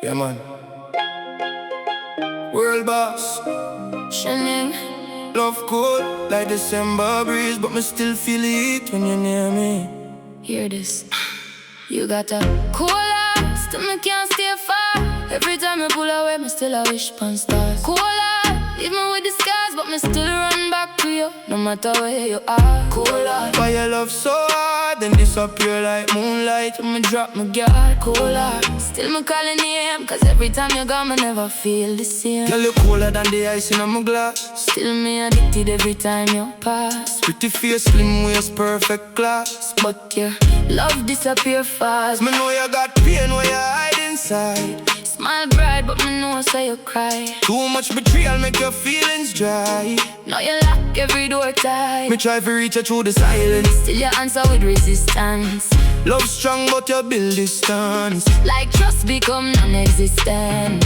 Yeah, man. World boss. Sheanseea. Love cold like December breeze, but me still feel it when you're near me. Hear this. You got a cool heart, still me can't stay far. Every time I pull away, me still a wish upon stars. Cool heart, even with the scars, but me still run back to you, no matter where you are. Cool heart, why you love so hard, then disappear like moonlight when me drop my guard. Cool heart, still me calling name, cause every time you gone, me never feel the same. Girl, you cooler than the ice in my glass. Still me addicted every time you pass. Pretty face, slim waist, perfect class. But your love disappear fast. Me know you got pain where you hide inside. Smile bright, but me know so you cry. Too much betrayal make your feelings dry. Now you lock every door tight. Me try to reach you through the silence. Still you answer with resistance. Love strong but you build distance. Like trust become non-existent.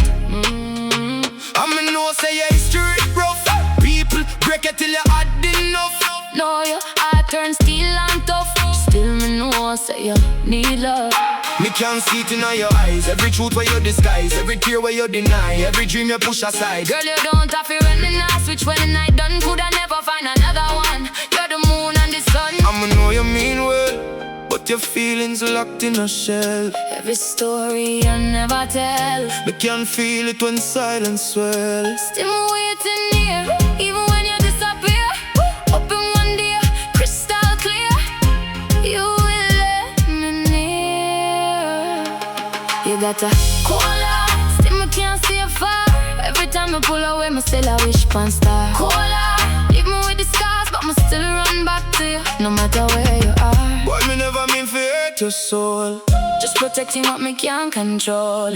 I me know say your history rough. People break it till you had enough. No, your heart turns steel and tough. Still me know say you need love. Me can't see it in your eyes. Every truth where you disguise, every tear where you deny, every dream you push aside. Girl, you don't have to run the night switch when the night done. Coulda never find another one. You're the moon and the sun. I'ma know you mean well, but your feelings locked in a shell. Every story you never tell. Me can feel it when silence swells. Still me waiting here, even when you disappear. Open one day, crystal clear. You will let me near. You got a cool heart, still me can't see far. Every time I pull away, me still a wish upon star. Cool heart, leave me with the scars, but me still run back to you, no matter where you are. Boy, me never mean for hurt your soul. Just protecting what me can't control.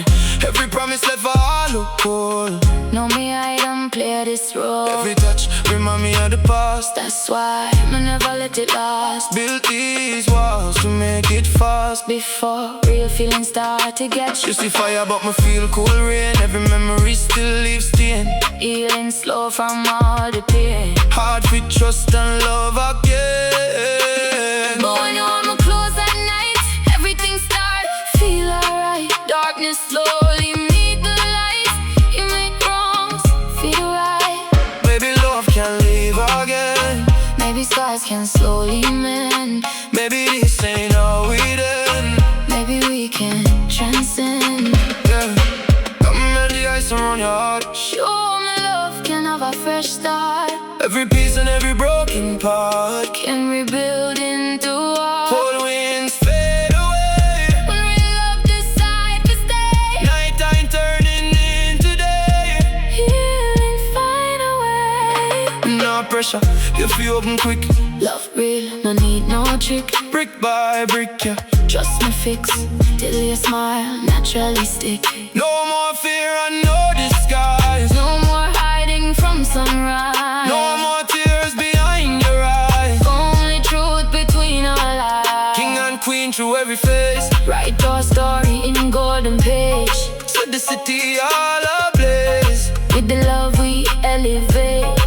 Every promise left for all look cold. Know me, I don't play this role. Every touch remind me of the past. That's why me never let it last. Build these walls to make it fast. Before real feelings start to get you. You see fire but me feel cool rain. Every memory still leaves stain. Healing slow from all the pain. Hard for trust and love again. But when you hold me close at night, everything start feel alright. Darkness slowly meet the light. You make wrongs feel right. Maybe love can live again. Maybe scars can slowly mend. Maybe this ain't how we end. Maybe we can transcend. Yeah, come melt the ice around your heart. Show me love can have a fresh start. Every piece and every broken part Can rebuild into art. cold winds fade away. When real love decide to stay, Nighttime turning into day. healing find a way. No pressure, you feel open quick. Love real, no need no trick. Brick by brick, yeah. Trust me fix, till you smile, naturally stick. No more fear and no disguise. No more hiding from sunrise. No more tears behind your eyes. Only truth between our lives. King and queen through every phase. Write our story in golden page. Set the city all ablaze. With the love we elevate.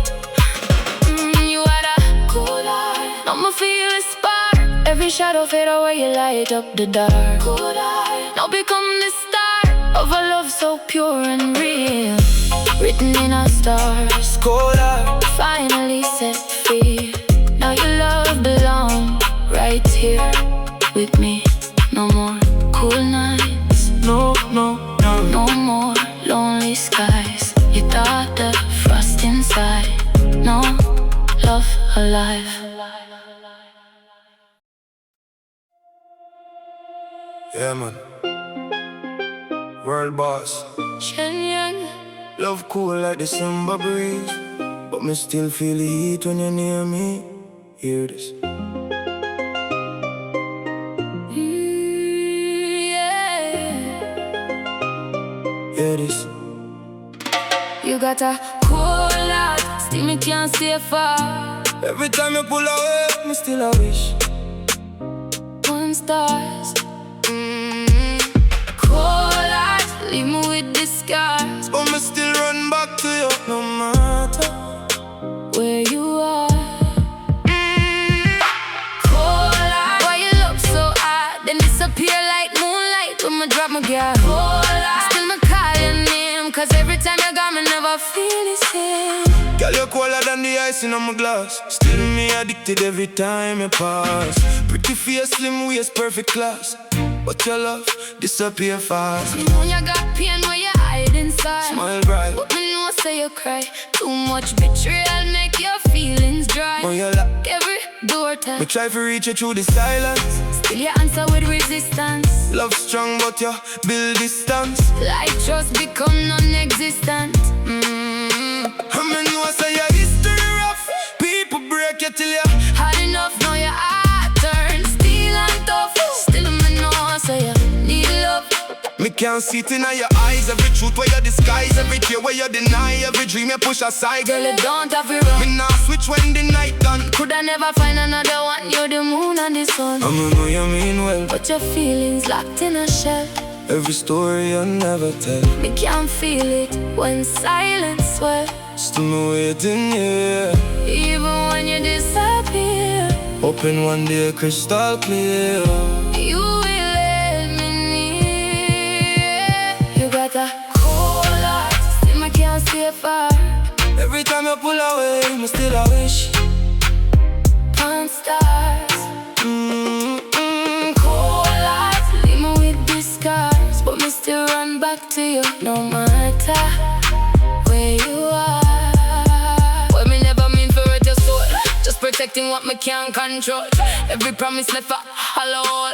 You had a cool heart. Now me feel a spark. Every shadow fade away, you light up the dark. Cool heart. Now become the start of a love so pure and real. Written in our stars. Cola, Finally set free. Now your love belong right here with me. No more cool nights. no. No more lonely skies. You thought the frost inside. No love alive. Yeah, man. World boss. Sheanseea. Love cool like December breeze, but me still feel the heat when you're near me. Hear this. Yeah. Hear this. You got a cool heart, still me can't stay far. Every time you pull away, me still a wish. One stars. Cool heart, leave me with the scars. But me still run back to you no matter Where you are. Cold heart, why you look so hot? Then disappear like moonlight when me drop my girl. Cold heart, still me call your name, cause every time you got me, never feel the same. Girl, you're colder than the ice in my glass. Still me addicted every time you pass. Pretty face, slim waist, perfect class. But your love disappear fast. Me know you got pain where you hide inside. Smile bright, but me know say you cry. Too much betrayal make your feelings dry. on your lap, every door time. me try to reach you through the silence. Still you answer with resistance. Love strong but you build distance. Like trust become non-existent. I mean, know say your history rough. People break you till you had enough. Now your heart turn steel and tough. Still me know say you need love. me can't see it in your eyes. Every truth where you disguise, every tear where you deny, every dream you push aside. Girl, you don't have to run. Me now switch when the night done. Could I never find another one? You're the moon and the sun. I'ma know you mean well, but your feelings locked in a shell. every story you never tell. Me can't feel it when silence swells. Still me waiting, yeah. Even when you disappear, hoping one day crystal clear. you will let me near. You got a cold heart, still me can't stay far. Every time you pull away, me still a wish On stars, cold heart, leave me with these scars. But me still run back to you, no matter where you are. Well, me never mean for hurt your soul, just protecting what me can't control. Every promise left a hollow.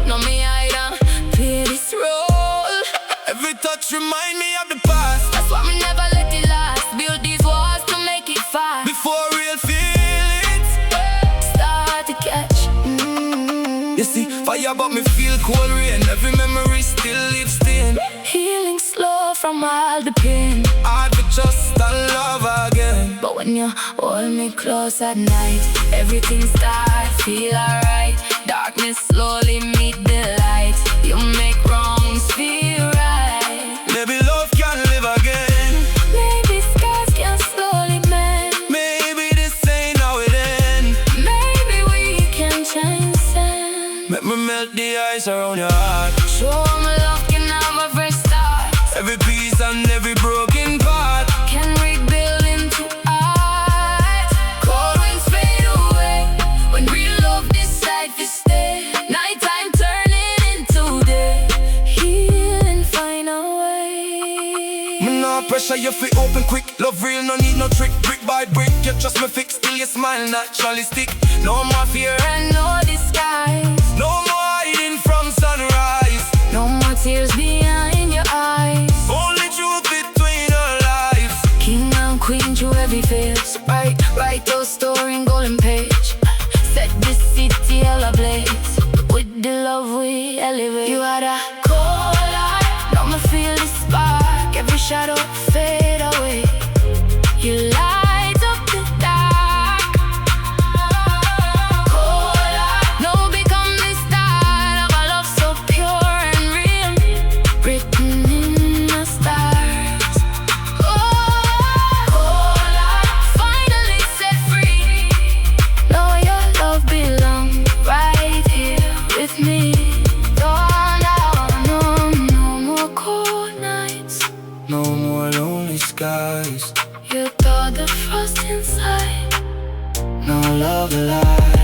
No me hide and play this role. Every touch remind me of the past. That's why me never let it last. Build these walls to make it fast. Before real feelings Start to catch. You see, fire but me feel cold rain. Every memory still lives stain. Healing slow from all the pain. Hard to trust and love again. But when you hold me close at night, everything starts feel alright. Darkness slowly meet the light. You make wrongs feel right. Maybe love can live again. Maybe scars can slowly mend. Maybe this ain't how it ends. Maybe we can transcend. Make me melt the ice around your heart. Show me love can have a fresh start. Every piece and every broken part Can rebuild into art. Cold winds fade away when real love decide to stay. Nighttime turning into day. Healing find a way. me nah pressure you fi open quick. Love real, no need no trick. Brick by brick, you trust me fix. Till you smile naturally stick. No more fear And no disguise. no more hiding from sunrise. No more tears behind your eyes. Only truth between our lives. King and queen through every phase. Write those story in golden page. Set this city all ablaze. With the love we elevate. You had a cold heart, now me feel the spark. Every shadow fade away. You light up the dark. Cold heart, now become the start of a love so pure and real, written in the stars. Cold heart, finally set free. Know your love belongs right here with me. No more cold nights. No more lonely skies. You thought the frost inside. No love alive.